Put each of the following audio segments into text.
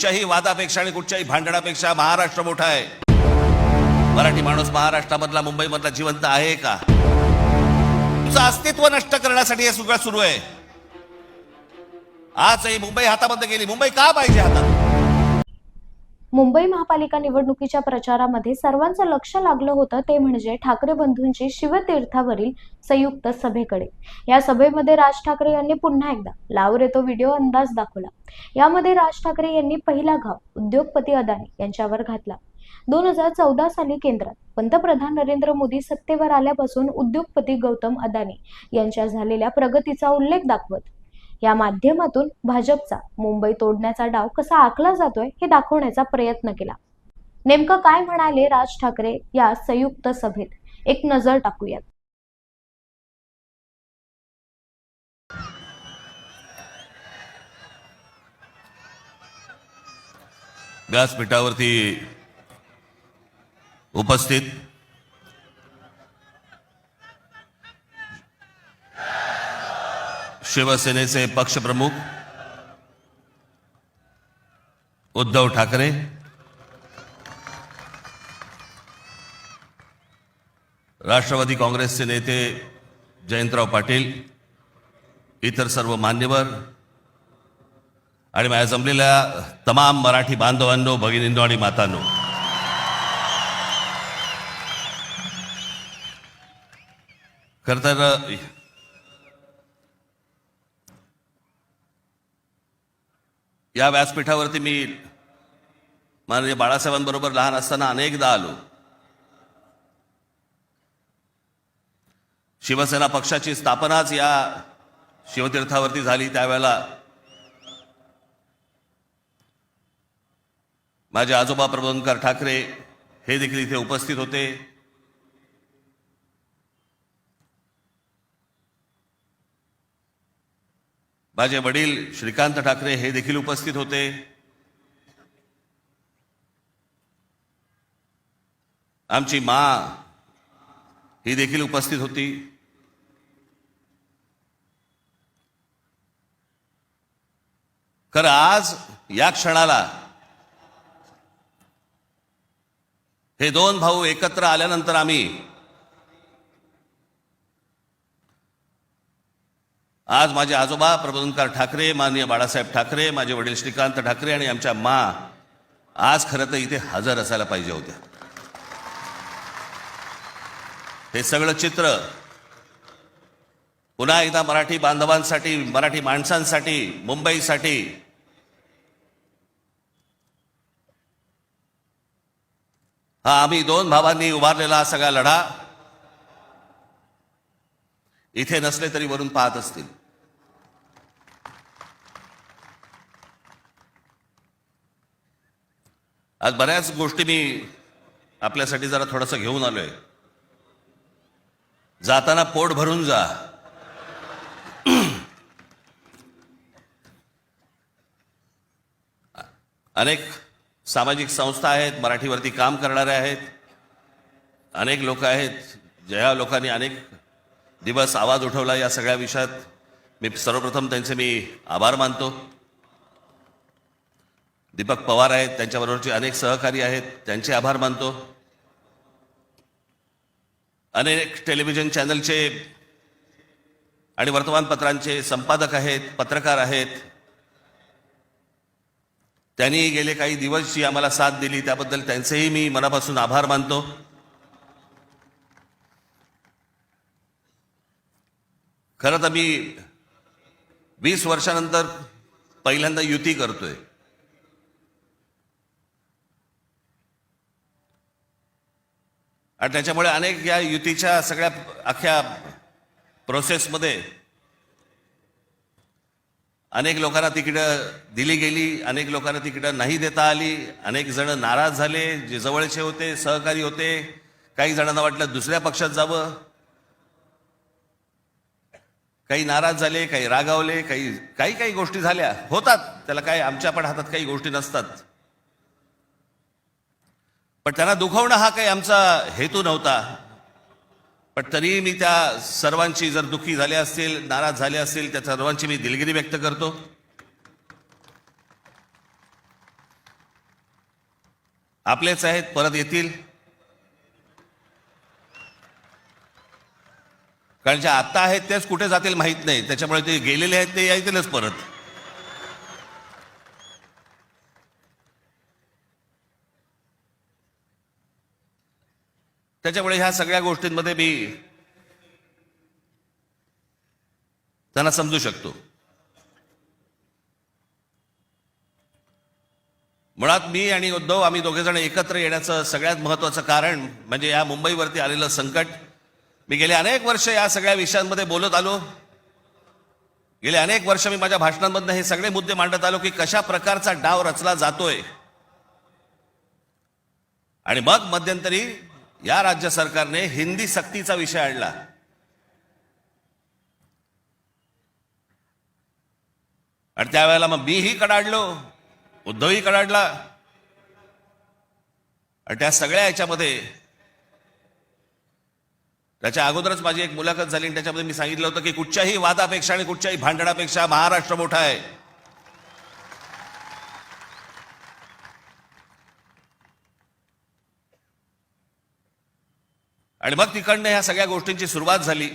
कुठच्याही वादापेक्षा आणि कुठच्याही भांडणापेक्षा महाराष्ट्र मोठा आहे. मराठी माणूस महाराष्ट्रामधला मुंबईमधला जिवंत आहे का? तुझं अस्तित्व नष्ट करण्यासाठी हे सगळं सुरू आहे. आजही मुंबई हातामध्ये गेली. मुंबई का पाहिजे हातात? मुंबई महापालिका निवडणुकीच्या प्रचारामध्ये सर्वांचं लक्ष लागलं होतं ते म्हणजे ठाकरे बंधूंची शिवतीर्थावरील संयुक्त सभेकडे. या सभेमध्ये राज ठाकरे यांनी पुन्हा एकदा लाव रे तो व्हिडिओ अंदाज दाखवला. यामध्ये राज ठाकरे यांनी पहिला घाव उद्योगपती अदानी यांच्यावर घातला. 2014 साली केंद्रात पंतप्रधान नरेंद्र मोदी सत्तेवर आल्यापासून उद्योगपती गौतम अदानी यांच्या झालेल्या प्रगतीचा उल्लेख दाखवत या माध्यमातून भाजपचा मुंबई तोडण्याचा डाव कसा आखला जातोय हे दाखवण्याचा प्रयत्न केला. नेमकं काय म्हणाले राज ठाकरे या संयुक्त सभेत, एक नजर टाकूयात. व्यासपीठावरती उपस्थित शिवसेनेचे पक्षप्रमुख उद्धव ठाकरे, राष्ट्रवादी काँग्रेसचे नेते जयंतराव पाटील, इतर सर्व मान्यवर आणि माझ्या जमलेल्या तमाम मराठी बांधवांनो, भगिनींनो आणि मातांनो, खरं तर या व्यासपीठावरती मी माननीय बाळासाहेबांबरोबर लहान असताना अनेकदा आलो. शिवसेना पक्षाची स्थापनाच या शिवतीर्थावरती झाली. त्यावेळेला माझे आजोबा प्रबोधनकार ठाकरे हे देखील इथे उपस्थित होते. माझे वडील श्रीकांत ठाकरे हे देखील उपस्थित होते. आमची माँ ही देखील उपस्थित होती. खरं आज या क्षणाला हे दोन भाऊ एकत्र आल्यानंतर आम्ही आज माझे आजोबा प्रबोधनकार ठाकरे, माननीय बाळासाहेब ठाकरे, माझे वडील श्रीकांत ठाकरे आणि आमच्या माँ आज खरं तर इथे हजर असायला पाहिजे होत्या. हे सगळं चित्र पुन्हा एकदा मराठी बांधवांसाठी, मराठी माणसांसाठी, मुंबईसाठी हा आम्ही दोन भावांनी उभारलेला सगळा लढा इथे नसले तरी वरून पाहत असतील. आज बऱ्याच गोष्टी मी आपल्यासाठी जरा थोडंसं घेऊन आलोय. जाताना पोट भरून जा. अनेक सामाजिक संस्था आहेत, मराठीवरती काम करणारे आहेत, अनेक लोक आहेत, ज्या लोकांनी अनेक दिवस आवाज उठवला या सगळ्या विषयात. मी सर्वप्रथम त्यांचे मी आभार मानतो. दीपक पवार आहेत, त्यांच्याबरोबरचे अनेक सहकारी आहेत, त्यांचे आभार मानतो. अनेक टेलिव्हिजन चॅनलचे आणि वर्तमानपत्रांचे संपादक आहेत, पत्रकार आहेत, त्यांनी गेले काही दिवस जी आम्हाला साथ दिली त्याबद्दल त्यांचेही मी मनापासून आभार मानतो. खरं तर मी 20 वर्षानंतर पहिल्यांदा युती करतोय. आणि त्याच्यामुळे अनेक या युतीच्या सगळ्या अख्ख्या प्रोसेसमध्ये अनेक लोकांना तिकीटं दिली गेली, अनेक लोकांना तिकीटं नाही देता आली, अनेक जण नाराज झाले, जे जवळचे होते, सहकारी होते. काही जणांना वाटलं दुसऱ्या पक्षात जावं, काही नाराज झाले, काही रागावले, काही गोष्टी झाल्या, होतात. त्याला काय, आमच्या पण हातात काही गोष्टी नसतात. पण त्यांना दुखवणं हा काही आमचा हेतू नव्हता. पण तरी मी त्या सर्वांची, जर दुःखी झाले असतील, नाराज झाले असतील, त्या सर्वांची मी दिलगिरी व्यक्त करतो. आपलेच आहेत, परत येतील. कारण जे आता आहेत तेच कुठे जातील माहीत नाही, त्याच्यामुळे ते गेलेले आहेत ते येतीलच परत. त्याच्यामुळे ह्या सगळ्या गोष्टींमध्ये मी त्यांना समजू शकतो. मुळात मी आणि उद्धव आम्ही दोघेजण एकत्र येण्याचं सगळ्यात महत्त्वाचं कारण म्हणजे या मुंबईवरती आलेलं संकट. मी गेले अनेक वर्ष या सगळ्या विषयांमध्ये बोलत आलो. गेले अनेक वर्ष मी माझ्या भाषणांमधनं हे सगळे मुद्दे मांडत आलो की कशा प्रकारचा डाव रचला जातोय. आणि मग मध्यंतरी या राज्य सरकारने हिंदी सक्तीचा विषय आणला. आणि त्यावेळेला मग मीही कडाडलो, उद्धवही कडाडला. आणि त्या सगळ्या याच्यामध्ये त्याच्या अगोदरच माझी एक मुलाखत झाली आणि त्याच्यामध्ये मी सांगितलं होतं की कुठच्याही वादापेक्षा आणि कुठच्याही भांडणापेक्षा महाराष्ट्र मोठा आहे. आणि मग तिकडनं ह्या सगळ्या गोष्टींची सुरुवात झाली.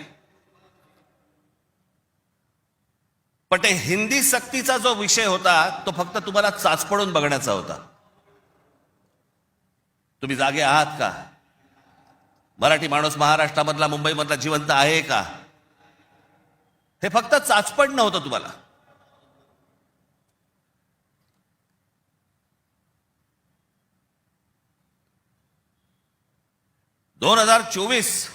पण ते हिंदी सक्तीचा जो विषय होता तो फक्त तुम्हाला चाचपडून बघण्याचा होता. तुम्ही जागे आहात का? मराठी माणूस महाराष्ट्रामधला मुंबईमधला जिवंत आहे का? हे फक्त चाचपडणं होतं तुम्हाला. (2024)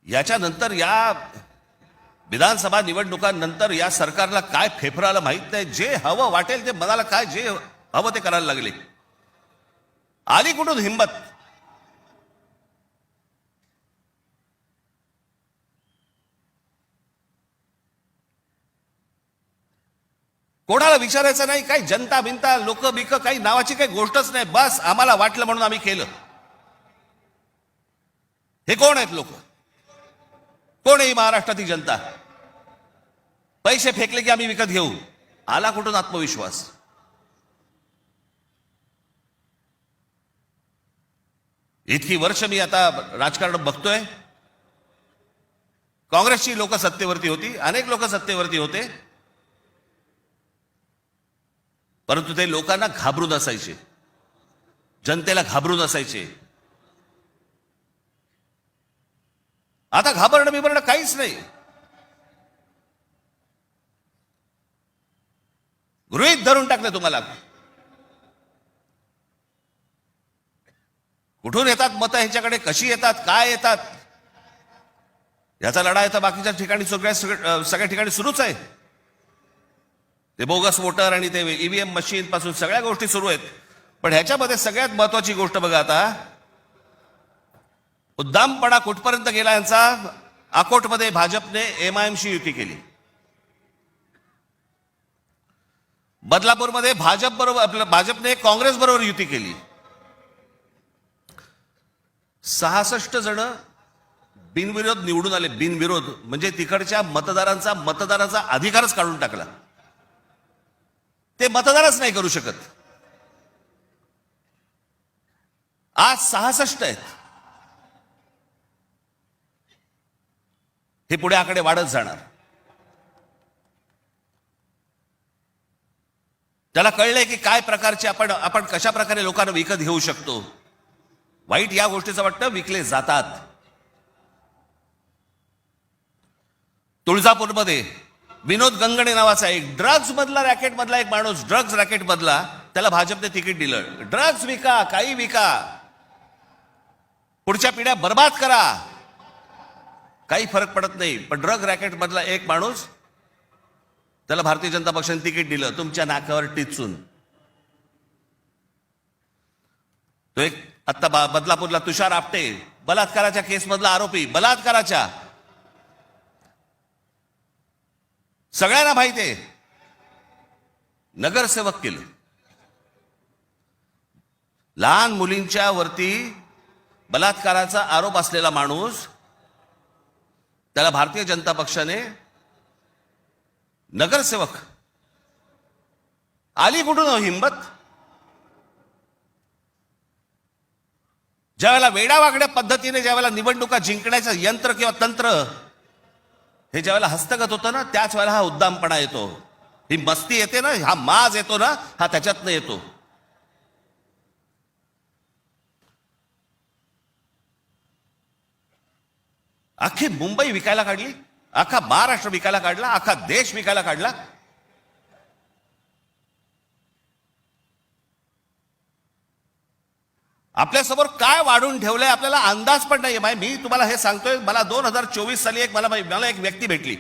याच्यानंतर या विधानसभा निवडणुकांनंतर या सरकारला काय फेफराला माहित नाही. जे हवं वाटेल ते मनाला काय जे हवं ते करायला लागले. आली कुठून हिंमत? कोणाला विचारायचं नाही, काही जनता बिनता लोक बिक काही नावाची काही गोष्टच नाही. बस आम्हाला वाटलं म्हणून आम्ही केलं. हे कोण आहेत लोक? कोण आहे महाराष्ट्रातील जनता? पैसे फेकले की आम्ही विकत घेऊ. आला कुठून आत्मविश्वास? इतकी वर्ष मी आता राजकारण बघतोय. काँग्रेसची लोक सत्तेवरती होती, अनेक लोक सत्तेवरती होते, परंतु ते लोकांना घाबरून असायचे, जनतेला घाबरून असायचे. आता घाबरणं बिबरणं काहीच नाही. गृहीत धरून टाकलं तुम्हाला. कुठून येतात मतं ह्याच्याकडे, कशी येतात, काय येतात, याचा लढा तर बाकीच्या ठिकाणी सगळ्या ठिकाणी सुरूच आहे. ते बोगस वोटर आणि ते ईव्हीएम मशीन पासून सगळ्या गोष्टी सुरू आहेत. पण ह्याच्यामध्ये सगळ्यात महत्वाची गोष्ट बघा, आता उद्दामपणा कुठपर्यंत गेला यांचा. अकोटमध्ये भाजपने एमआयएमशी युती केली. बदलापूरमध्ये भाजपने काँग्रेस बरोबर युती केली. 66 जण बिनविरोध निवडून आले. बिनविरोध म्हणजे तिकडच्या मतदारांचा अधिकारच काढून टाकला. ते मतदानच नाही करू शकत. आज 66 आहेत. हे पुढे आकडे वाढत जाणार. त्याला कळलंय की काय प्रकारचे आपण कशा प्रकारे लोकांना विकत घेऊ शकतो. वाईट या गोष्टीचं वाटतं विकले जातात. तुळजापूरमध्ये विनोद गंगणे नावाचा एक ड्रग्ज मधला रॅकेट मधला एक माणूस, ड्रग्ज रॅकेट मधला, त्याला भाजपने तिकीट दिलं. ड्रग्ज विका, काही विका, पुढच्या पिढ्या बर्बाद करा, काही फरक पडत नाही. पण ड्रग रॅकेट मधला एक माणूस, त्याला भारतीय जनता पक्षाने तिकीट दिलं तुमच्या नाकावर टिचून. तो एक आता बदलापूरला तुषार आपटे, बलात्काराच्या केस मधला आरोपी, बलात्काराच्या, सगळ्यांना माहिती आहे, नगरसेवक केलं. लहान मुलींच्या वरती बलात्काराचा आरोप असलेला माणूस, त्याला भारतीय जनता पक्षाने नगरसेवक, आली कुठून हो हिंमत? ज्यावेळेला वेडावागड्या पद्धतीने ज्यावेळेला निवडणुका जिंकण्याचं यंत्र किंवा तंत्र हे ज्यावेळेला हस्तगत होतं ना, त्याच वेळेला हा उद्दामपणा येतो, ही मस्ती येते ना, हा माज येतो ना, हा त्याच्यातनं येतो. अख्खी मुंबई विकायला काढली, अख्खा महाराष्ट्र विकायला काढला, अख्खा देश विकायला काढला. आपल्यासमोर काय वाढून ठेवलंय आपल्याला अंदाज पण नाहीये. मी तुम्हाला हे सांगतोय, मला 2024 साली मला एक व्यक्ती भेटली.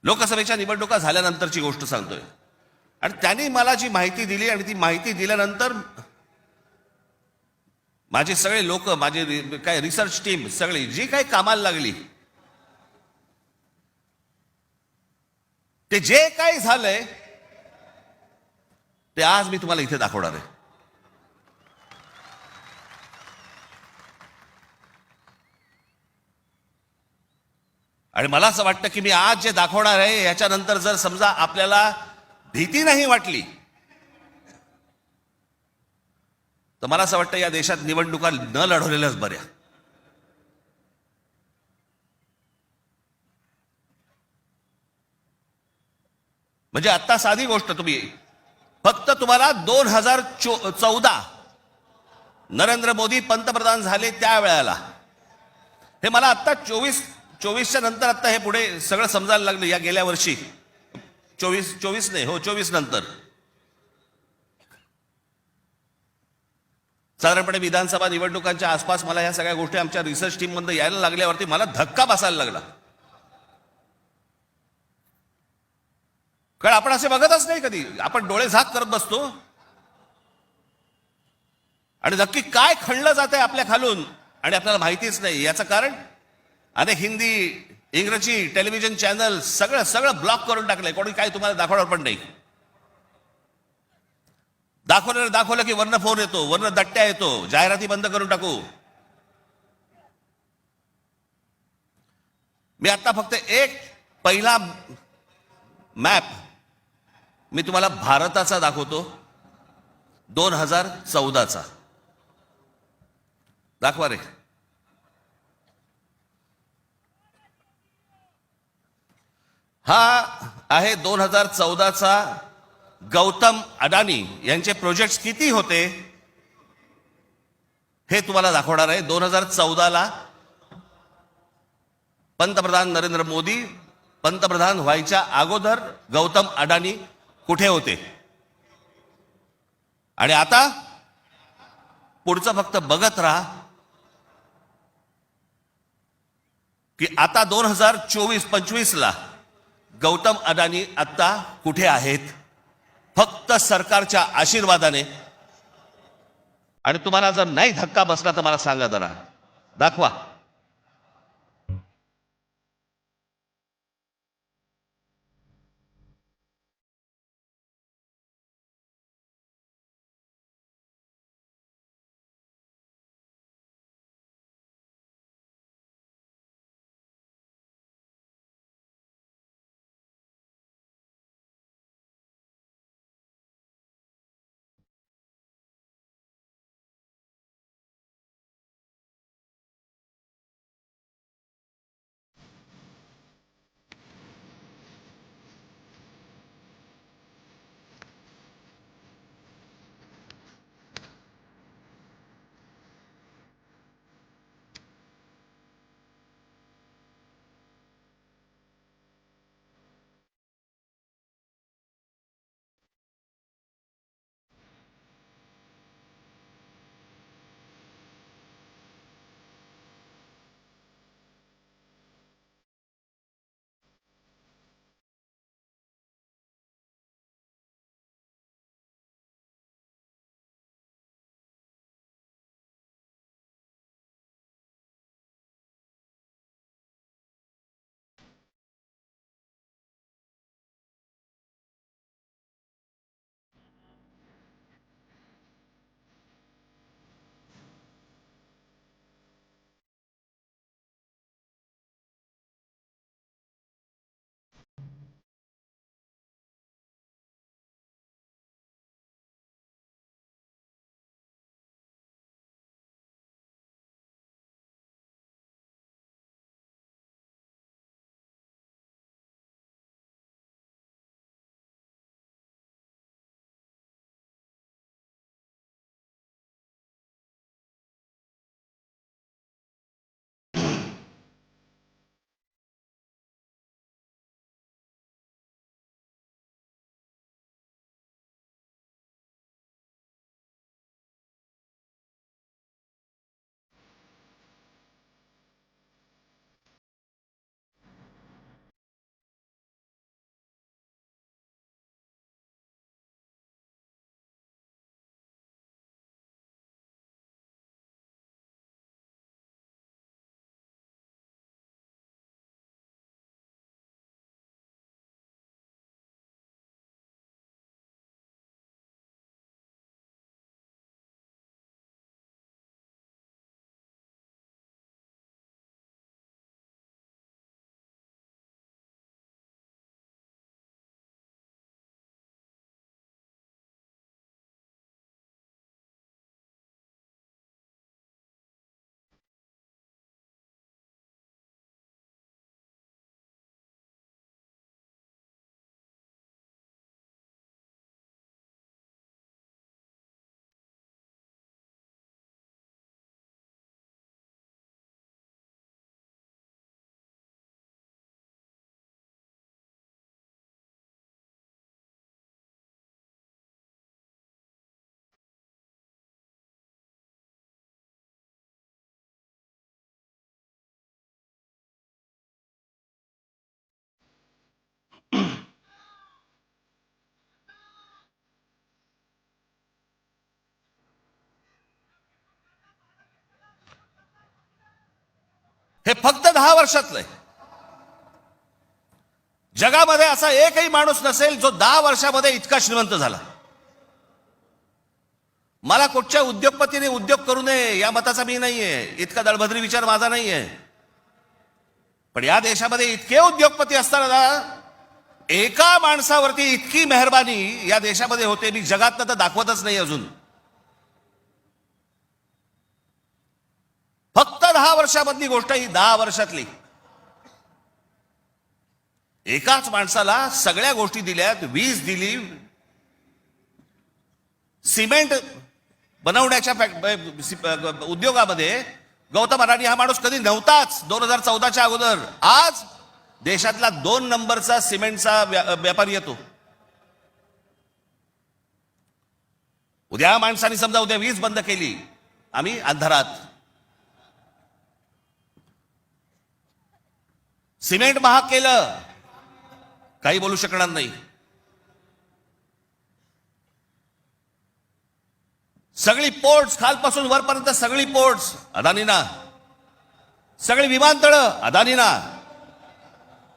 लोकसभेच्या निवडणुका झाल्यानंतरची गोष्ट सांगतोय. आणि त्यांनी मला जी माहिती दिली आणि ती माहिती दिल्यानंतर माझे सगळे लोक, माझे काय रिसर्च टीम सगळी जी काही कामाला लागली, ते जे काही झालंय ते आज मी तुम्हाला इथे दाखवणार आहे. आणि मला असं वाटतं की मी आज जे दाखवणार आहे याच्यानंतर जर समजा आपल्याला भीती नाही वाटली तर मला असं वाटतं या देशात निवडणुका न लढवलेल्याच बऱ्या. म्हणजे आता साधी गोष्ट, फक्त तुम्हाला 2014 नरेंद्र मोदी पंतप्रधान झाले त्यावेळेला, हे मला आता 24च्या नंतर आता हे पुढे सगळं समजायला लागलं. या गेल्या वर्षी 24 नाही, हो 24 नंतर साधारणपणे विधानसभा निवडणुकांच्या आसपास मला या सगळ्या गोष्टी आमच्या रिसर्च टीम मध्ये यायला लागल्यावरती मला धक्का बसायला लागला. कारण आपण असे बघतच नाही कधी, आपण डोळे झाक करत बसतो आणि नक्की काय खणलं जात आहे आपल्या खालून आणि आपल्याला माहितीच नाही. याचं कारण अनेक हिंदी इंग्रजी टेलिव्हिजन चॅनल सगळं ब्लॉक करून टाकलंय. कोणी काय तुम्हाला दाखवणार पण नाही. दाखवलं की वरनं फोन येतो, वरनं दट्ट्या येतो, जाहिराती बंद करून टाकू. मी आता फक्त एक पहिला मॅप मी तुम्हाला भारताचा दाखवतो, 2014चा. दाखवा रे. हा आहे 2014चा गौतम अडानी यांचे प्रोजेक्ट्स किती होते हे तुम्हाला दाखवणार आहे. 2014ला पंतप्रधान नरेंद्र मोदी पंतप्रधान व्हायच्या अगोदर गौतम अडानी कुठे होते आणि आता पुढचं फक्त बघत राहा की आता 2024-25ला गौतम अडानी आता कुठे आहेत. फक्त सरकारच्या आशीर्वादाने. आणि तुम्हाला जर नाही धक्का बसला तर मला सांगा जरा, दाखवा. हे फक्त 10 वर्षातलं आहे. जगामध्ये असा एकही माणूस नसेल जो 10 वर्षामध्ये इतका श्रीमंत झाला. मला कुठच्या उद्योगपतीने उद्योग करू नये या मताचा मी नाहीये, इतका दळभद्री विचार माझा नाहीये. पण या देशामध्ये इतके उद्योगपती असताना एका माणसावरती इतकी मेहरबानी या देशामध्ये होते, मी जगात तर दाखवतच नाही अजून. फक्त 10 वर्षामधली गोष्ट, ही 10 वर्षातली. एकाच माणसाला सगळ्या गोष्टी दिल्यात. वीज दिली, सिमेंट बनवण्याच्या उद्योगामध्ये गौतम अडाणी हा माणूस कधी नव्हताच 2014च्या अगोदर. आज देशातला 2 नंबरचा सिमेंटचा व्यापारी येतो. उद्या माणसाने समजा उद्या वीज बंद केली, आम्ही अंधारात. सिमेंट महाग केलं, काही बोलू शकणार नाही. सगळी पोर्ट्स खालपासून वरपर्यंत सगळी पोर्ट्स अदानीना, सगळी विमानतळं अदानीना.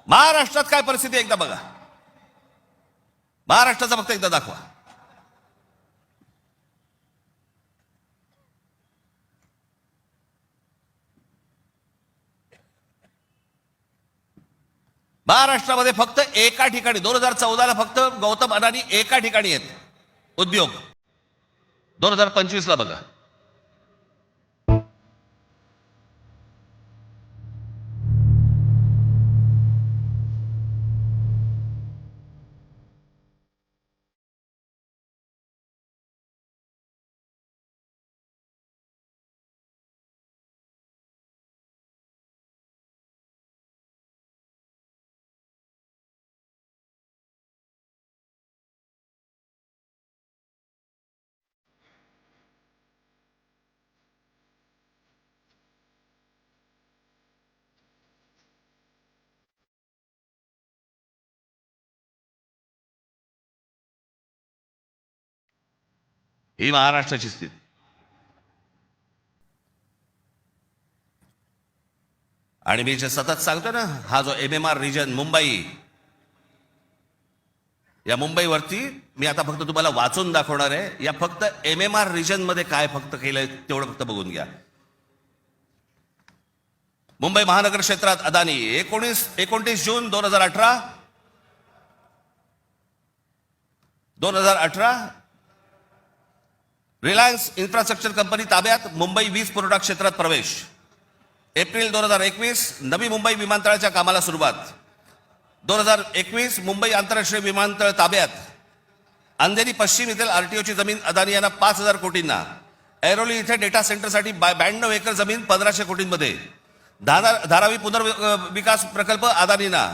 महाराष्ट्रात काय परिस्थिती एकदा बघा, महाराष्ट्राचा फक्त एकदा दाखवा. महाराष्ट्रामध्ये फक्त एका ठिकाणी 2014ला फक्त गौतम अडाणी एका ठिकाणी आहेत उद्योग. 2025ला बघा, ही महाराष्ट्राची स्थिती. आणि मी जे सतत सांगतो ना, हा जो MMR रिजन मुंबई, या मुंबईवरती मी आता फक्त तुम्हाला वाचून दाखवणार आहे. या फक्त MMR रिजन मध्ये काय फक्त केलंय तेवढं फक्त बघून घ्या. मुंबई महानगर क्षेत्रात अदानी 29 जून 2018 रिलायन्स इन्फ्रास्ट्रक्चर कंपनी ताब्यात मुंबई वीज पुरवठा क्षेत्रात प्रवेश. एप्रिल 2021 नवी मुंबई विमानतळाच्या कामाला सुरुवात. 2021 मुंबई आंतरराष्ट्रीय विमानतळ ताब्यात. अंधेरी पश्चिम येथील RTOची जमीन अदानी यांना 5,000 कोटींना. ऐरोली इथे डेटा सेंटरसाठी 92 एकर जमीन 1,500 कोटींमध्ये. धारावी पुनर्विकास प्रकल्प अदानींना.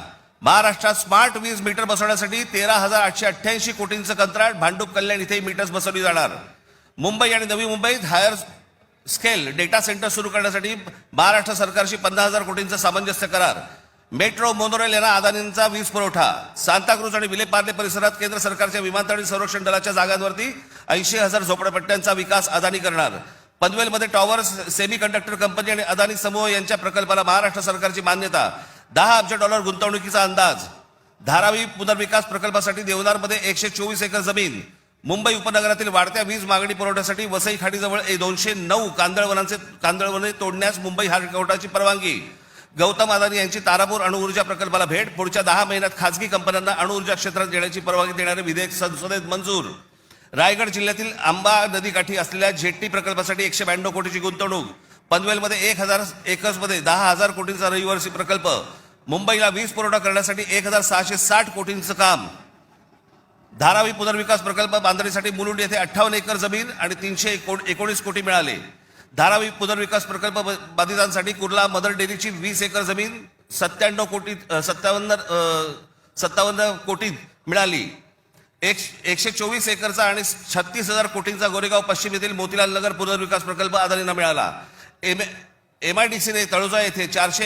महाराष्ट्रात स्मार्ट वीज मीटर बसवण्यासाठी 13,888 कोटींचं कंत्राट. भांडूप कल्याण इथे मीटर्स बसवली जाणार. मुंबई आणि नवी मुंबईत हायर स्केल डेटा सेंटर सुरू करण्यासाठी महाराष्ट्र सरकारशी 50,000 कोटींचा सामंजस्य करार. मेट्रो मोनोरेल यांना अदानींचा वीज पुरवठा. सांताक्रूज आणि विलेपार्ले परिसरात केंद्र सरकारच्या विमानतळ संरक्षण दलाच्या जागांवरती 80,000 झोपडपट्ट्यांचा विकास अदानी करणार. पनवेलमध्ये टॉवर्स सेमी कंडक्टर कंपनी आणि अदानी समूह यांच्या प्रकल्पाला महाराष्ट्र सरकारची मान्यता. $10 अब्ज गुंतवणुकीचा अंदाज. धारावी पुनर्विकास प्रकल्पासाठी देवनारमध्ये 124 एकर जमीन. मुंबई उपनगरातील वाढत्या वीज मागणी पुरवठ्यासाठी वसई खाडीजवळ 209 कांदळवने तोडण्यास मुंबई हायकोर्टाची परवानगी. गौतम अदानी यांची तारापूर अणुऊर्जा प्रकल्पाला भेट. पुढच्या 10 महिन्यात खासगी कंपन्यांना अणुऊर्जा क्षेत्रात देण्याची परवानगी देणारे विधेयक संसदेत मंजूर. रायगड जिल्ह्यातील आंबा नदीकाठी असलेल्या जेट्टी प्रकल्पासाठी 192 कोटीची गुंतवणूक. पनवेलमध्ये 1,000 एकर्समध्ये 10,000 कोटींचा रहिवासी प्रकल्प. मुंबईला वीज पुरवठा करण्यासाठी 1,660 कोटींचं काम. धारावी पुनर्विकास प्रकल्प बांधणीसाठी मुलुंड येथे 58 एकर जमीन आणि 319 कोटी मिळाले. धारावी पुनर्विकास प्रकल्प बाधितांसाठी कुर्ला मदर डेअरीची 20 एकर जमीन 57 कोटीत मिळाली. 124 एकरचा आणि 36,000 कोटींचा गोरेगाव पश्चिम येथील मोतीलाल नगर पुनर्विकास प्रकल्प अदानींना मिळाला. MIDCने तळोजा येथे 400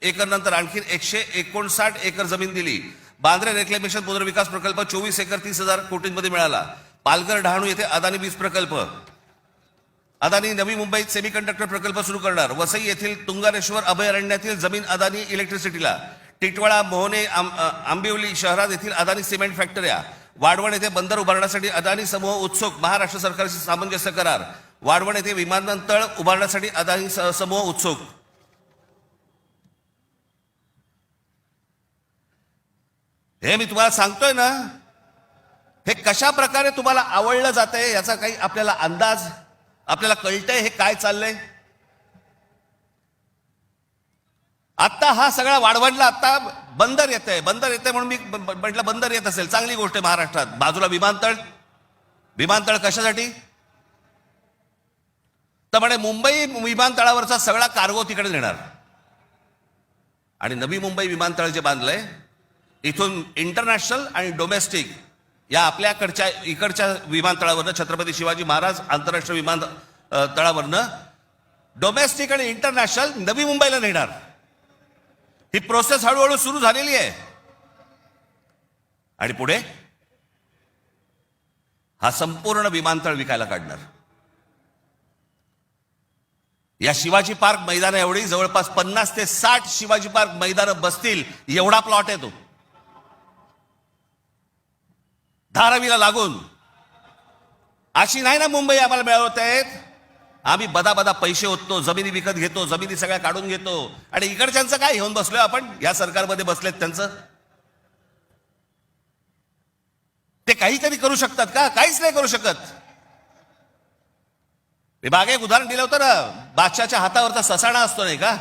एकर नंतर आणखी 159 एकर जमीन दिली. बांद्रे रेक्लेमेशन पुनर्विकास प्रकल्प 24 एकर 30,000 कोटींमध्ये मिळाला. पालघर डहाणू येथे अदानी वीज प्रकल्प. अदानी नवी मुंबईत सेमीकंडक्टर प्रकल्प सुरू करणार. वसई येथील तुंगारेश्वर अभयारण्यातील जमीन अदानी इलेक्ट्रिसिटीला. टिटवाळा, मोहने, आंबिवली शहरात येथील अदानी सिमेंट फॅक्टऱ्या. वाढवण येथे बंदर उभारण्यासाठी अदानी समूह उत्सुक. महाराष्ट्र सरकारशी सामंजस्य करार. वाढवण येथे विमानतळ उभारण्यासाठी अदानी समूह उत्सुक. हे मी तुम्हाला सांगतोय ना, हे कशा प्रकारे तुम्हाला आवडलं जातंय याचा काही आपल्याला अंदाज, आपल्याला कळतंय हे काय चाललंय. आता हा सगळा वाढवणला आता बंदर येतंय म्हणून मी म्हटलं बंदर येत असेल, चांगली गोष्ट आहे. महाराष्ट्रात बाजूला विमानतळ कशासाठी तर म्हणे मुंबई विमानतळावरचा सगळा कार्गो तिकडे नेणार. आणि नवी मुंबई विमानतळ जे बांधलंय इथून इंटरनॅशनल आणि डोमेस्टिक या आपल्याकडच्या इकडच्या विमानतळावरनं, छत्रपती शिवाजी महाराज आंतरराष्ट्रीय विमानतळावरनं डोमेस्टिक आणि इंटरनॅशनल नवी मुंबईला नेणार. ही प्रोसेस हळूहळू सुरू झालेली आहे. आणि पुढे हा संपूर्ण विमानतळ विकायला काढणार. या शिवाजी पार्क मैदान एवढी जवळपास 50 ते 60 शिवाजी पार्क मैदान बसतील एवढा प्लॉट आहे तो, धारावीला लागून. अशी नाही ना मुंबई आम्हाला मिळवत आहेत. आम्ही बदा पैसे ओततो, जमिनी विकत घेतो, जमिनी सगळ्या काढून घेतो. आणि इकडच्यांचं काय घेऊन बसलोय आपण, या सरकारमध्ये बसलेत त्यांचं. ते काहीतरी करू शकतात का? काहीच नाही करू शकत. मी मागे एक उदाहरण दिलं होतं ना, बादशाच्या हातावरचा ससाणा असतो नाही का,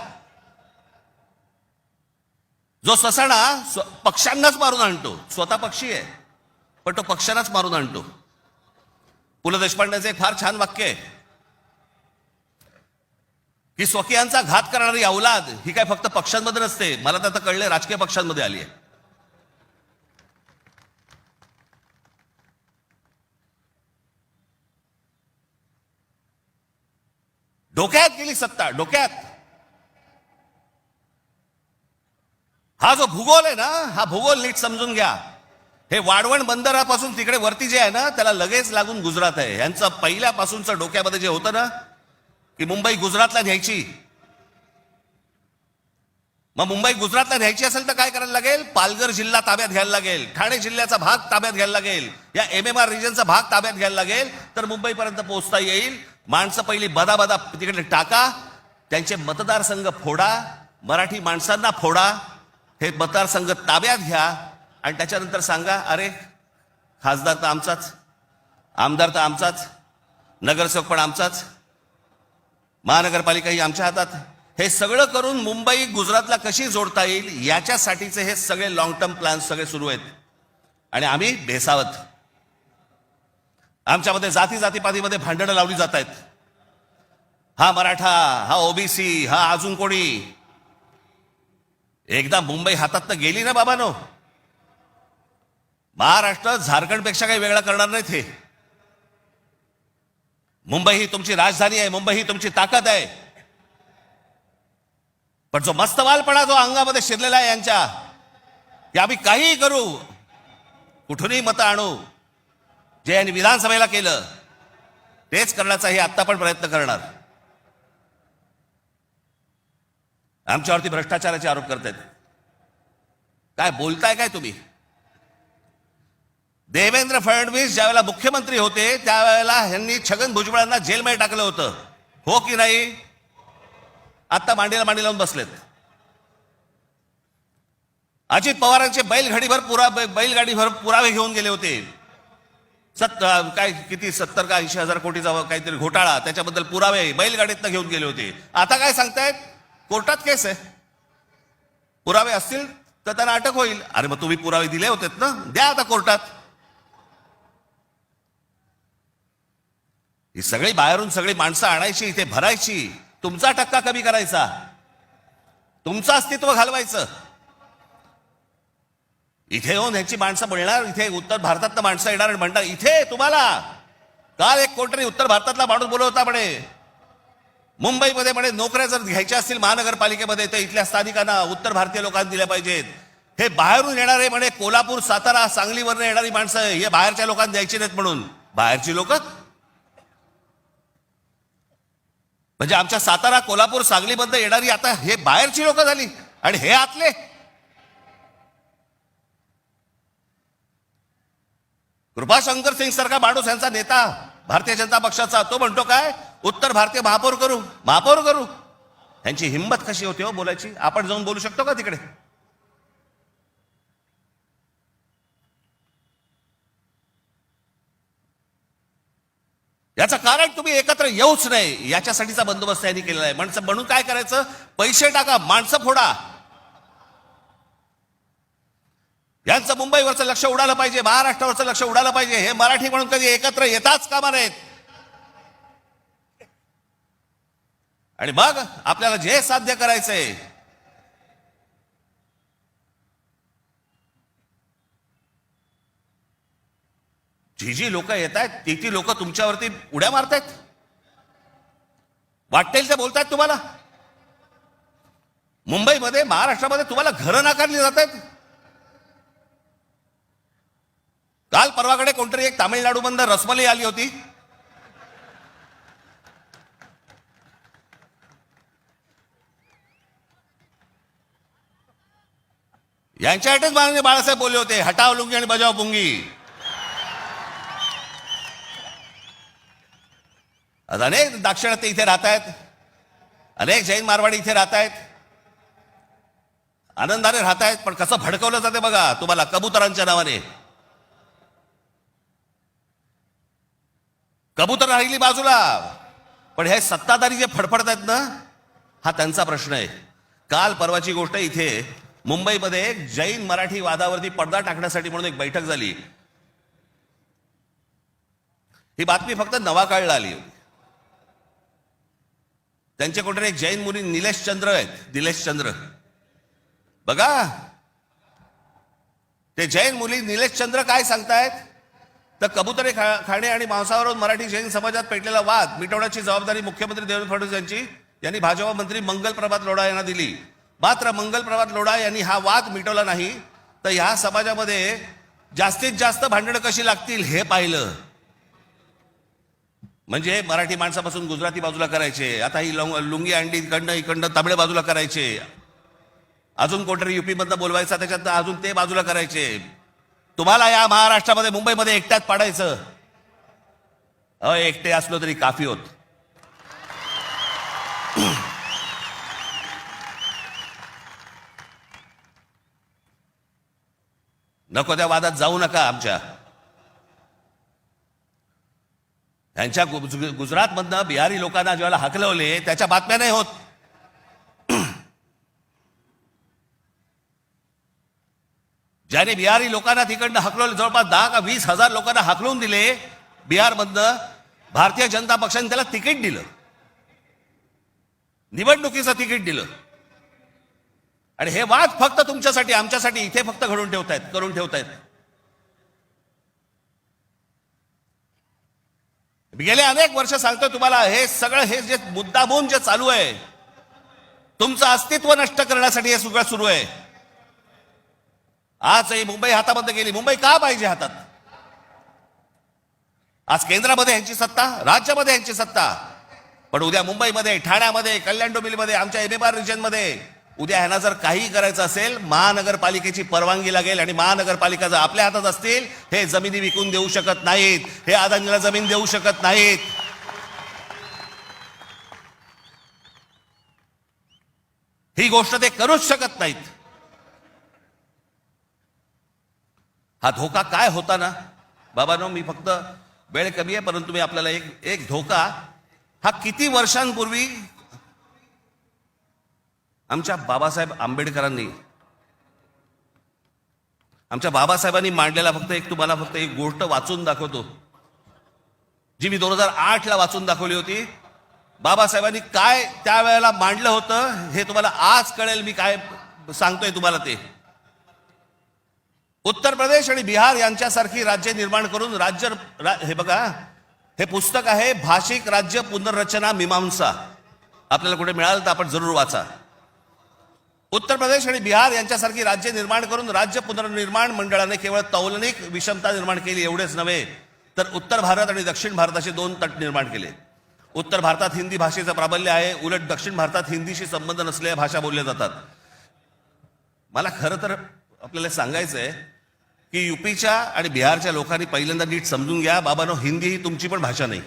जो ससाणा पक्ष्यांनाच मारून आणतो. स्वतः पक्षी आहे पण तो पक्ष्यांनाच मारून आणतो. पु ल देशपांडेचं एक फार छान वाक्य आहे की स्वकीयांचा घात करणारी औलाद ही काय फक्त पक्षांमध्ये नसते, मला तर आता कळलंय राजकीय पक्षांमध्ये आली आहे. डोक्यात गेली सत्ता, डोक्यात. हा जो भूगोल आहे ना, हा भूगोल नीट समजून घ्या. हे वाढवण बंदरापासून तिकडे वरती जे आहे ना, त्याला लगेच लागून गुजरात आहे. यांचं पहिल्यापासूनचं डोक्यामध्ये जे होतं ना की मुंबई गुजरातला न्यायची. मग मुंबई गुजरातला न्यायची असेल तर काय करायला लागेल? पालघर जिल्हा ताब्यात घ्यायला लागेल, ठाणे जिल्ह्याचा भाग ताब्यात घ्यायला लागेल, या MMR रिजनचा भाग ताब्यात घ्यायला लागेल, तर मुंबईपर्यंत पोहोचता येईल. माणसं पहिली बदा तिकडे टाका, त्यांचे मतदारसंघ फोडा, मराठी माणसांना फोडा, हे मतदारसंघ ताब्यात घ्या आणि त्याच्यानंतर सांगा अरे खासदार तर आमचाच, आमदार तर आमचाच, नगरसेवक पण आमचाच, महानगरपालिकाही आमच्या हातात. हे सगळं करून मुंबई गुजरातला कशी जोडता येईल याच्यासाठीचे हे सगळे लॉंग टर्म प्लॅन सगळे सुरू आहेत. आणि आम्ही बेसावत. आमच्यामध्ये जातीपातीमध्ये भांडणं लावली जात आहेत. हा मराठा, हा ओबीसी, हा अजून कोणी. एकदा मुंबई हातात तर गेली ना बाबानो. महाराष्ट्र झारखंडपेक्षा काही वेगळा करणार नाहीत. हे मुंबई ही तुमची राजधानी आहे, मुंबई ही तुमची ताकद आहे. पण जो मस्तवालपणा जो अंगामध्ये शिरलेला आहे यांच्या, की आम्ही काहीही करू, कुठूनही मतं आणू, जे यांनी विधानसभेला केलं तेच करण्याचा हे आत्ता पण प्रयत्न करणार. आमच्यावरती भ्रष्टाचाराचे आरोप करतायत. काय बोलताय काय तुम्ही? देवेंद्र फडणवीस ज्यावेळेला मुख्यमंत्री होते त्यावेळेला यांनी छगन भुजबळांना जेलमध्ये टाकलं होतं, हो की नाही? आता मांडीला मांडी लावून बसलेत. अजित पवारांचे बैलगाडीभर पुरावे घेऊन गेले होते. काय किती 70 का 80 हजार कोटीचा काहीतरी घोटाळा, त्याच्याबद्दल पुरावे बैलगाडीतनं घेऊन गेले होते. आता काय सांगतायत? कोर्टात केस आहे, पुरावे असतील तर त्यांना अटक होईल. अरे मग तुम्ही पुरावे दिले होते ना, द्या आता कोर्टात. ही सगळी बाहेरून सगळी माणसं आणायची, इथे भरायची, तुमचा टक्का कमी करायचा, तुमचं अस्तित्व घालवायचं. इथे येऊन ह्यांची माणसं बोलणार, इथे उत्तर भारतातलं माणसं येणार आणि म्हणणार इथे तुम्हाला. काल एक कोणतरी उत्तर भारतातला माणूस बोलवता म्हणे, मुंबईमध्ये म्हणे नोकऱ्या जर घ्यायच्या असतील महानगरपालिकेमध्ये तर इथल्या स्थानिकांना, उत्तर भारतीय लोकांना दिल्या पाहिजेत. हे बाहेरून येणारे म्हणे कोल्हापूर, सातारा, सांगलीवरनं येणारी माणसं हे बाहेरच्या लोकांना द्यायची नाहीत म्हणून. बाहेरची लोक म्हणजे आमच्या सातारा, कोल्हापूर, सांगलीमधनं येणारी आता हे बाहेरची लोक झाली आणि हे आतले. कृपाशंकर सिंग सारखा माणूस यांचा नेता भारतीय जनता पक्षाचा, तो म्हणतो काय, उत्तर भारतीय महापौर करू, महापौर करू. त्यांची हिंमत कशी होती हो बोलायची? आपण जाऊन बोलू शकतो का तिकडे? याचं कारण तुम्ही एकत्र येऊच नाही याच्यासाठीचा बंदोबस्त यांनी केलेला आहे. म्हणून काय करायचं, पैसे टाका, माणसं फोडा. यांचं मुंबईवरचं लक्ष उडालं पाहिजे, महाराष्ट्रावरचं लक्ष उडालं पाहिजे. हे मराठी म्हणून कधी एकत्र येताच कामा नयेत. आणि मग आपल्याला जे साध्य करायचंय, जी लोक येत आहेत ती लोक तुमच्यावरती उड्या मारतायत, वाटेल ते बोलतायत तुम्हाला. मुंबईमध्ये, महाराष्ट्रामध्ये तुम्हाला घरं नाकारली जात आहेत. काल परवाकडे कोणतरी एक तामिळनाडूमधून रसमलाई आली होती. यांच्यासाठीच माननीय बाळासाहेब बोलले होते, हटाव लुंगी आणि बजाव पुंगी. आज अनेक दाक्षिणात्य इथे राहत आहेत, अनेक जैन मारवाडी इथे राहत आहेत, आनंदाने राहत आहेत. पण कसं भडकवलं जाते बघा तुम्हाला कबुतरांच्या नावाने. कबूतर राहिली बाजूला, पण हे सत्ताधारी जे फडफडत आहेत ना, हा त्यांचा प्रश्न आहे. काल परवाची गोष्ट, इथे मुंबईमध्ये एक जैन मराठी वादावरती पडदा टाकण्यासाठी म्हणून एक बैठक झाली. ही बातमी फक्त नवाकाळला आली होती. त्यांचे कोणतरी एक जैन मुली निलेश चंद्र आहेत, निलेश चंद्र बघा. ते जैन मुली निलेश चंद्र काय सांगतायत, तर कबुतरे खाणे आणि मांसावरून मराठी जैन समाजात पेटलेला वाद मिटवण्याची जबाबदारी मुख्यमंत्री देवेंद्र फडणवीस यांनी भाजपा मंत्री मंगल प्रभात लोढा यांना दिली. मात्र मंगल प्रभात लोढा यांनी हा वाद मिटवला नाही, तर ह्या समाजामध्ये जास्तीत जास्त भांडणं कशी लागतील हे पाहिलं. म्हणजे मराठी माणसापासून गुजराती बाजूला करायचे, आता ही लुंगी अंडी इकडनं तामिळ बाजूला करायचे, अजून कोणतरी युपी मधनं बोलवायचा त्याच्यात अजून ते बाजूला करायचे. तुम्हाला या महाराष्ट्रामध्ये, मुंबईमध्ये एकट्यात पाडायचं. एकटे असलो तरी काफी होत. नको त्या वादात जाऊ नका. आमच्या यांच्या गुजरातमधनं बिहारी लोकांना ज्यावेळेला हकलवले त्याच्या बातम्या नाही होत. ज्याने बिहारी लोकांना तिकडनं हकलवले, जवळपास 10 का 20 हजार लोकांना हकलवून दिले बिहारमधनं, भारतीय जनता पक्षाने त्याला तिकीट दिलं, निवडणुकीचं तिकीट दिलं. आणि हे वाद फक्त तुमच्यासाठी, आमच्यासाठी इथे फक्त करून ठेवतायत. गेले अनेक वर्ष सांगतो तुम्हाला, हे सगळं हे जे मुद्दामून जे चालू आहे, तुमचं अस्तित्व नष्ट करण्यासाठी हे सगळं सुरू आहे. आज ही मुंबई हातामध्ये गेली. मुंबई का पाहिजे हातात? आज केंद्रामध्ये यांची सत्ता, राज्यामध्ये यांची सत्ता, पण उद्या मुंबईमध्ये, ठाण्यामध्ये, कल्याण डोंबिवलीमध्ये, आमच्या MMR रिजनमध्ये उद्या ह्यांना जर काही करायचं असेल, महानगरपालिकेची परवानगी लागेल. आणि महानगरपालिका जर आपल्या हातात असतील, हे जमिनी विकून देऊ शकत नाहीत, हे अदानीला जमीन देऊ शकत नाहीत. ही गोष्ट ते करूच शकत नाहीत. हा धोका काय होता ना बाबांनो, मी फक्त वेळ कमी आहे, परंतु मी आपल्याला एक धोका, हा किती वर्षांपूर्वी आमच्या बाबासाहेब आंबेडकरांनी, आमच्या बाबासाहेबांनी मांडलेला तुम्हाला फक्त एक गोष्ट वाचून दाखवतो, जी मी 2008ला वाचून दाखवली होती. बाबासाहेबांनी काय त्यावेळेला मांडलं होतं हे तुम्हाला आज कळेल. मी काय सांगतोय तुम्हाला ते. उत्तर प्रदेश आणि बिहार यांच्यासारखी राज्य निर्माण करून हे बघा, हे पुस्तक आहे भाषिक राज्य पुनर्रचना मीमांसा. आपल्याला कुठे मिळालं तर आपण जरूर वाचा. उत्तर प्रदेश आणि बिहार यांच्यासारखी राज्य निर्माण करून राज्य पुनर्निर्माण मंडळाने केवळ तौलनिक विषमता निर्माण केली एवढेच नव्हे, तर उत्तर भारत आणि दक्षिण भारताचे 2 तट निर्माण केले. उत्तर भारतात हिंदी भाषेचं प्राबल्य आहे, उलट दक्षिण भारतात हिंदीशी संबंध नसलेल्या भाषा बोलल्या जातात. मला खरं तर आपल्याला सांगायचं आहे की युपीच्या आणि बिहारच्या लोकांनी पहिल्यांदा नीट समजून घ्या, बाबांनो, हिंदी ही तुमची पण भाषा नाही.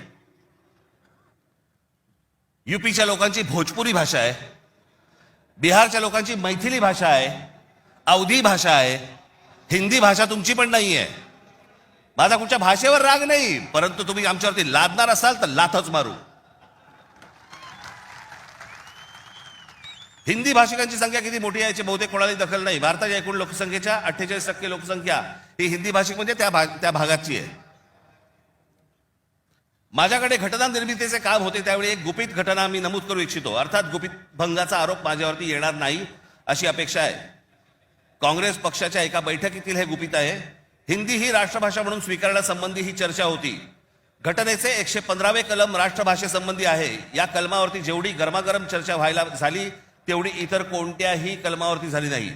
युपीच्या लोकांची भोजपुरी भाषा आहे, बिहारच्या लोकांची मैथिली भाषा आहे, अवधी भाषा आहे. हिंदी भाषा तुमची पण नाही आहे. माझा कुठच्या भाषेवर राग नाही, परंतु तुम्ही आमच्यावरती लादणार असाल तर लाथच मारू. हिंदी भाषिकांची संख्या किती मोठी आहे याची बहुतेक कोणालाही दखल नाही. भारताच्या एकूण लोकसंख्येच्या 48% लोकसंख्या ही हिंदी भाषिक म्हणजे त्या भागाची आहे. माझ्याकडे घटना निर्मितीचे काम होते त्यावेळी एक गुपित घटना मी नमूद करू इच्छितो. अर्थात गुपित भंगाचा आरोप माझ्यावरती येणार नाही अशी अपेक्षा आहे. काँग्रेस पक्षाच्या एका बैठकीतील हे गुपित आहे. हिंदी ही राष्ट्रभाषा म्हणून स्वीकारण्यासंबंधी ही चर्चा होती. घटनेचे 115वे कलम राष्ट्रभाषेसंबंधी आहे. या कलमावरती जेवढी गरमागरम चर्चा व्हायला झाली तेवढी इतर कोणत्याही कलमावरती झाली नाही.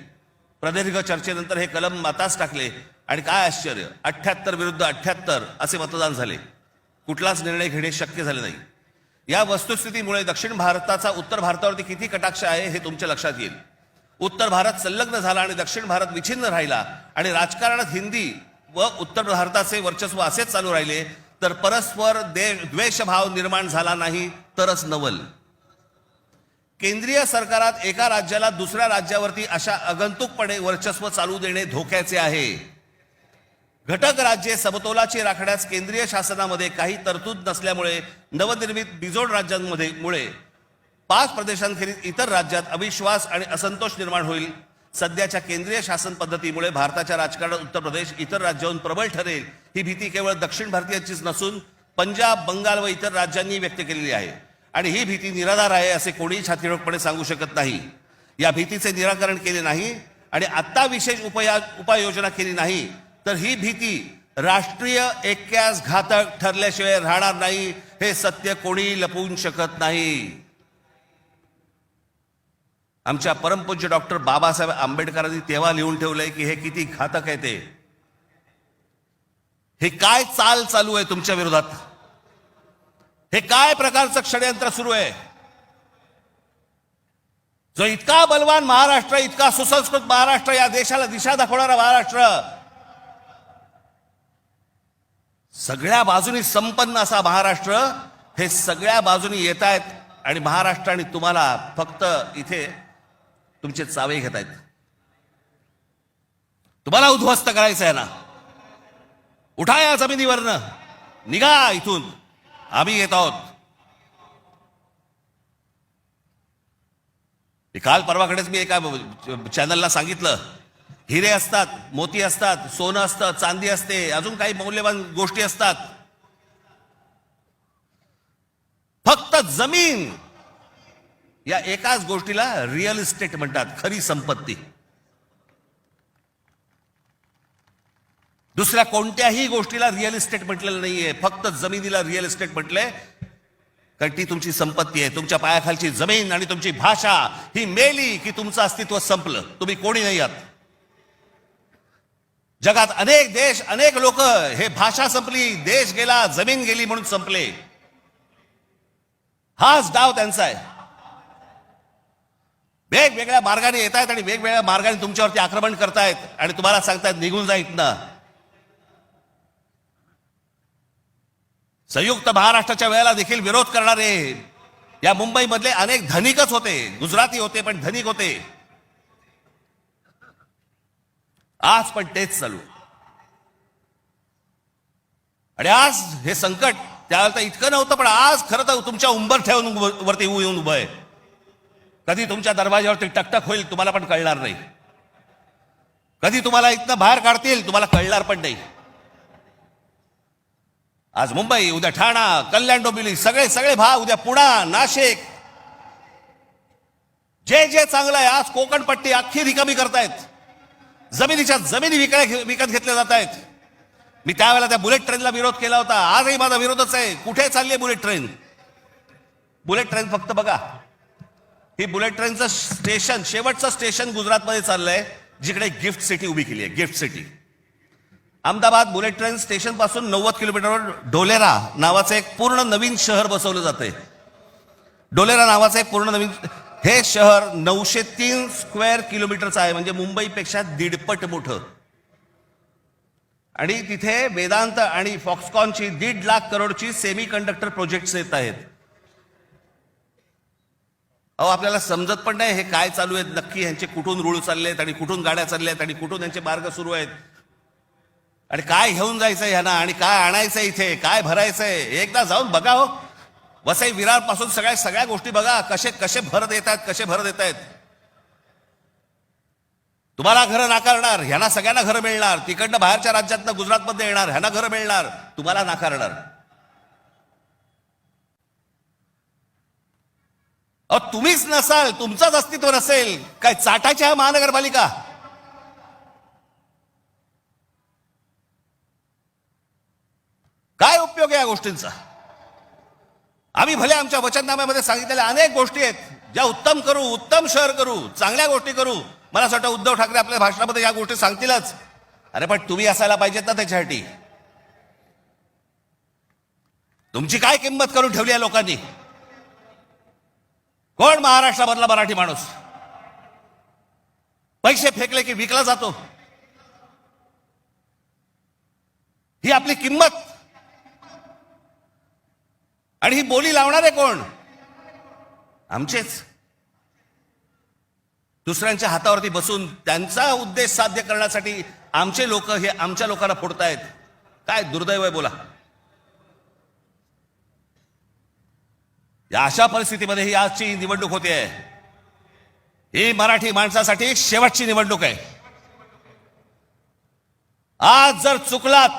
प्रदीर्घ चर्चेनंतर हे कलम मतास टाकले आणि काय आश्चर्य, 78 विरुद्ध 78 असे मतदान झाले. कुठलाच निर्णय घेणे शक्य झाले नाही. या वस्तुस्थितीमुळे दक्षिण भारताचा उत्तर भारतावरती किती कटाक्ष आहे हे तुमच्या लक्षात येईल. उत्तर भारत संलग्न झाला आणि दक्षिण भारत विच्छिन्न राहिला आणि राजकारणात हिंदी व उत्तर भारताचे वर्चस्व असेच चालू राहिले तर परस्पर द्वेषभाव निर्माण झाला नाही तरच नवल. केंद्रीय सरकारात एका राज्याला दुसऱ्या राज्यावरती अशा आगंतुकपणे वर्चस्व चालू देणे धोक्याचे आहे. घटक राज्ये समतोलाची राखण्यास केंद्रीय शासनामध्ये काही तरतूद नसल्यामुळे नवनिर्मित बिजोड राज्यांमुळे 5 प्रदेशांखेरीज इतर राज्यात अविश्वास आणि असंतोष निर्माण होईल. सध्याच्या केंद्रीय शासन पद्धतीमुळे भारताच्या राजकारणात उत्तर प्रदेश इतर राज्याहून प्रबळ ठरेल ही भीती केवळ दक्षिण भारतीयांचीच नसून पंजाब, बंगाल व इतर राज्यांनी व्यक्त केलेली आहे. आणि ही भीती निराधार आहे असे कोणीही छातीरोखपणे सांगू शकत नाही. या भीतीचे निराकरण केले नाही आणि आत्ता विशेष उपाययोजना केली नाही तर ही भीती राष्ट्रीय ऐक्यास घातक ठरल्याशिवाय राहणार नाही. हे सत्य कोणी लपवू शकत नाही. आमच्या परमपूज्य डॉक्टर बाबासाहेब आंबेडकरांनी तेव्हा लिहून ठेवलंय की हे किती घातक आहे ते. हे काय चाल चालू आहे तुमच्या विरोधात, हे काय प्रकारचं षडयंत्र सुरू आहे. जो इतका बलवान महाराष्ट्र, इतका सुसंस्कृत महाराष्ट्र, या देशाला दिशा दाखवणारा महाराष्ट्र, सगळ्या बाजूनी संपन्न असा महाराष्ट्र, हे सगळ्या बाजूनी येत आहेत आणि महाराष्ट्राने तुम्हाला फक्त इथे तुमचे चावे घेत आहेत. तुम्हाला उद्ध्वस्त करायचं आहे ना. उठा या जमिनीवरनं, निघा इथून, आम्ही येत आहोत. काल परवाकडेच मी एका चॅनलला सांगितलं, हिरे असतात, मोती असतात, सोनं असतं, चांदी असते, अजून काही मौल्यवान गोष्टी असतात. फक्त जमीन या एकाच गोष्टीला रिअल इस्टेट म्हणतात, खरी संपत्ती. दुसऱ्या कोणत्याही गोष्टीला रिअल इस्टेट म्हटलेलं नाहीये, फक्त जमिनीला रिअल इस्टेट म्हटलंय. कारण ती तुमची संपत्ती आहे. तुमच्या पायाखालची जमीन आणि तुमची भाषा ही मेली की तुमचं अस्तित्व संपलं, तुम्ही कोणी नाही आहात. जगात अनेक देश, अनेक लोक हे भाषा संपली, देश गेला, जमीन गेली म्हणून संपले. हाच डाव त्यांचा आहे. वेगवेगळ्या मार्गाने येत आहेत आणि वेगवेगळ्या मार्गाने तुमच्यावरती आक्रमण करतायत आणि तुम्हाला सांगतायत निघून जा इथनं. संयुक्त महाराष्ट्राच्या वेळेला देखील विरोध करणारे या मुंबईमधले अनेक धनिकच होते, गुजराती होते पण धनिक होते. आज पण तेच चालू. आणि आज हे संकट त्यावेळेला तर इतकं नव्हतं, पण आज खरं तर तुमच्या उंबरठ्यावरून वरती येऊन उभं आहे. कधी तुमच्या दरवाजावरती टकटक होईल तुम्हाला पण कळणार नाही. कधी तुम्हाला इथनं बाहेर काढतील तुम्हाला कळणार पण नाही. आज मुंबई, उद्या ठाणा, कल्याण, डोंबिवली, सगळे भाग, उद्या पुणा, नाशिक, जे जे चांगलं आहे, आज कोकणपट्टी अख्खी रिकामी करतायत. जमिनीच्या जमिनी विकत घेतल्या जात आहेत. मी त्यावेळेला त्या बुलेट ट्रेनला विरोध केला होता. आजही माझा विरोधच आहे. कुठे चालली आहे बुलेट ट्रेन? बुलेट ट्रेन फक्त बघा, ही बुलेट ट्रेनचं स्टेशन, शेवटचं स्टेशन गुजरातमध्ये चाललंय, जिकडे गिफ्ट सिटी उभी केली आहे. Gift city Ahmedabad bullet train station पासून 90 किलोमीटरवर डोलेरा नावाचं एक पूर्ण नवीन शहर बसवलं जातंय. डोलेरा नावाचं एक पूर्ण नवीन हे शहर 903 स्क्वेअर किलोमीटरचं आहे, म्हणजे मुंबईपेक्षा 1.5 मोठं. आणि तिथे वेदांत आणि फॉक्सकॉनची 1.5 लाख करोडची सेमी कंडक्टर प्रोजेक्ट्स येत आहेत. अहो, आपल्याला समजत पण नाही हे काय चालू आहेत नक्की, ह्यांचे कुठून रूळ चालले आहेत आणि कुठून गाड्या चालल्या आहेत आणि कुठून यांचे मार्ग सुरू आहेत आणि काय घेऊन जायचंय ह्यांना आणि काय आणायचंय, इथे काय भरायचंय. एकदा जाऊन बघा हो, वसई विरार पासून सगळ्या गोष्टी बघा, कसे कसे भरत येत आहेत, कसे भरत येत आहेत. तुम्हाला घरं नाकारणार, ह्यांना सगळ्यांना घरं मिळणार. तिकडनं बाहेरच्या राज्यातनं गुजरातमध्ये येणार, ह्यांना घरं मिळणार, तुम्हाला नाकारणार. अहो, तुम्हीच नसाल, तुमचंच अस्तित्व नसेल, काय चाटायची आहे महानगरपालिका? काय उपयोग आहे या गोष्टींचा? आम्ही भले आमच्या वचननाम्यामध्ये सांगितलेल्या अनेक गोष्टी आहेत ज्या उत्तम करू, उत्तम शहर करू, चांगल्या गोष्टी करू. मला असं वाटतं उद्धव ठाकरे आपल्या भाषणामध्ये या गोष्टी सांगतीलच. अरे पण तुम्ही असायला पाहिजेत ना त्याच्यासाठी. तुमची काय किंमत करून ठेवली आहे लोकांनी? कोण महाराष्ट्रामधला मराठी माणूस पैसे फेकले की विकला जातो? ही आपली किंमत. आणि ही बोली लावणारे कोण? आमचेच. दुसऱ्यांच्या हातावरती बसून त्यांचा उद्देश साध्य करण्यासाठी आमचे लोक हे आमच्या लोकांना फोडतायत. काय दुर्दैव आहे बोला. या अशा परिस्थितीमध्ये ही आजची निवडणूक होते. ही मराठी माणसासाठी शेवटची निवडणूक आहे. आज जर चुकलात,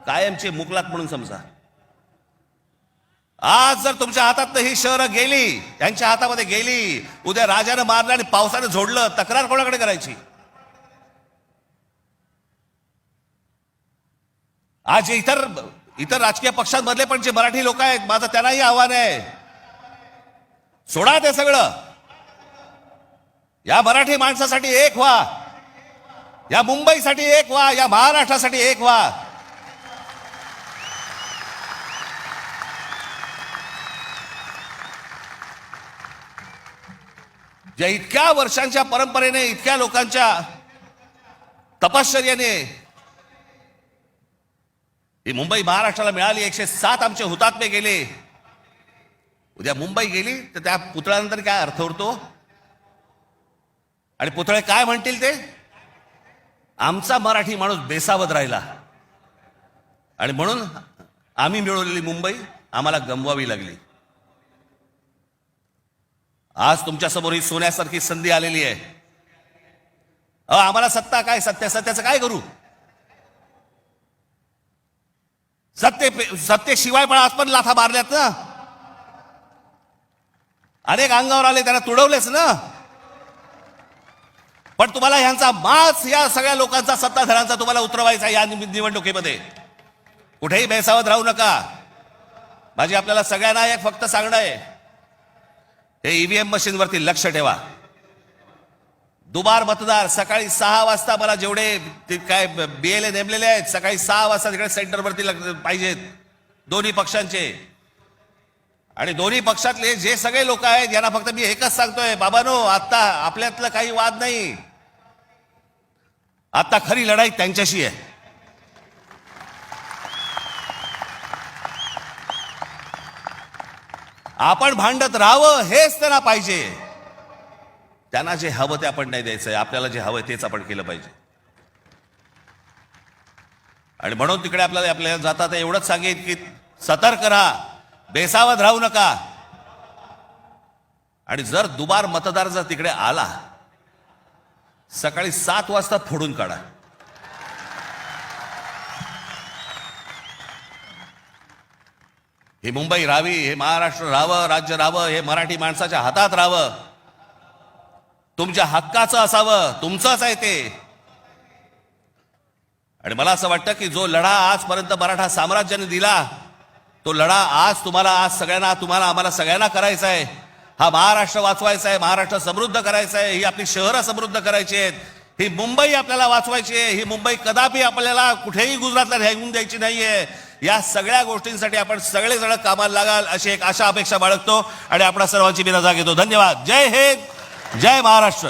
कायमचे मुकलात म्हणून समजा. आज जर तुमच्या हातात ही शहरं गेली, यांच्या हातामध्ये गेली, उद्या राजानं मारलं आणि पावसानं झोडलं, तक्रार कोणाकडे करायची? आज इतर राजकीय पक्षांमधले पण जे मराठी लोक आहेत, माझं त्यांनाही आव्हान आहे, सोडा ते सगळं. या मराठी माणसासाठी एक व्हा, या मुंबईसाठी एक व्हा, या महाराष्ट्रासाठी एक व्हा. ज्या इतक्या वर्षांच्या परंपरेने, इतक्या लोकांच्या तपश्चर्याने ही मुंबई महाराष्ट्राला मिळाली. 107 आमचे हुतात्मे गेले. उद्या मुंबई गेली तर त्या पुतळ्यानंतर काय अर्थ उरतो? आणि पुतळे काय म्हणतील ते? आमचा मराठी माणूस बेसावध राहिला आणि म्हणून आम्ही मिळवलेली मुंबई आम्हाला गमवावी लागली. आज तुमच्या समोर ही सोन्यासारखी संधी आलेली आहे. आम्हाला सत्ता काय, सत्याचं काय करू? सत्तेशिवाय पण आज पण लाथा मारल्यात ना. अनेक अंगावर आले, त्यांना तुडवलेच ना. पण तुम्हाला ह्यांचा मास, या सगळ्या लोकांचा, सत्ताधाऱ्यांचा तुम्हाला उतरवायचा या निवडणुकीमध्ये. कुठेही बेसावध राहू नका. माझी आपल्याला सगळ्यांना एक फक्त सांगणं आहे, हे ईव्हीएम मशीनवरती लक्ष ठेवा. दुबार मतदार सकाळी 6 वाजता, मला जेवढे काय बीएलए नेमलेले आहेत, सकाळी 6 वाजता तिकडे सेंटरवरती पाहिजेत दोन्ही पक्षांचे. आणि दोन्ही पक्षातले जे सगळे लोक आहेत यांना फक्त मी एकच सांगतोय, बाबांनो, आता आपल्यातलं काही वाद नाही. आता खरी लढाई त्यांच्याशी आहे. आपण भांडत राहावं हेच त्यांना पाहिजे. त्यांना जे हवं ते आपण नाही द्यायचंय. आपल्याला जे हवं तेच आपण केलं पाहिजे. आणि म्हणून तिकडे आपल्याला जाता एवढंच सांगेन की सतर्क राहा, बेसावध राहू नका. आणि जर दुबार मतदार जर तिकडे आला, सकाळी 7 वाजता फोडून काढा. ही मुंबई राहावी, हे महाराष्ट्र राहावं, राज्य राहावं, हे मराठी माणसाच्या हातात राहावं, तुमच्या हक्काचं असावं, तुमचंच आहे ते. आणि मला असं वाटतं की जो लढा आजपर्यंत मराठा साम्राज्याने दिला, तो लढा आज तुम्हाला, आज सगळ्यांना, तुम्हाला, आम्हाला सगळ्यांना करायचा आहे. हा महाराष्ट्र वाचवायचा आहे, महाराष्ट्र समृद्ध करायचा आहे, ही आपली शहरं समृद्ध करायची आहेत, ही मुंबई आपल्याला वाचवायची आहे. ही मुंबई कदापि आपल्याला कुठेही गुजरातला राहून द्यायची नाहीये. या सगळ्या गोष्टींसाठी आपण सगळेजण कामाला लागाल अशी एक आशा अपेक्षा बाळगतो आणि आपणा सर्वांची मी रजा घेतो. धन्यवाद. जय हिंद, जय महाराष्ट्र.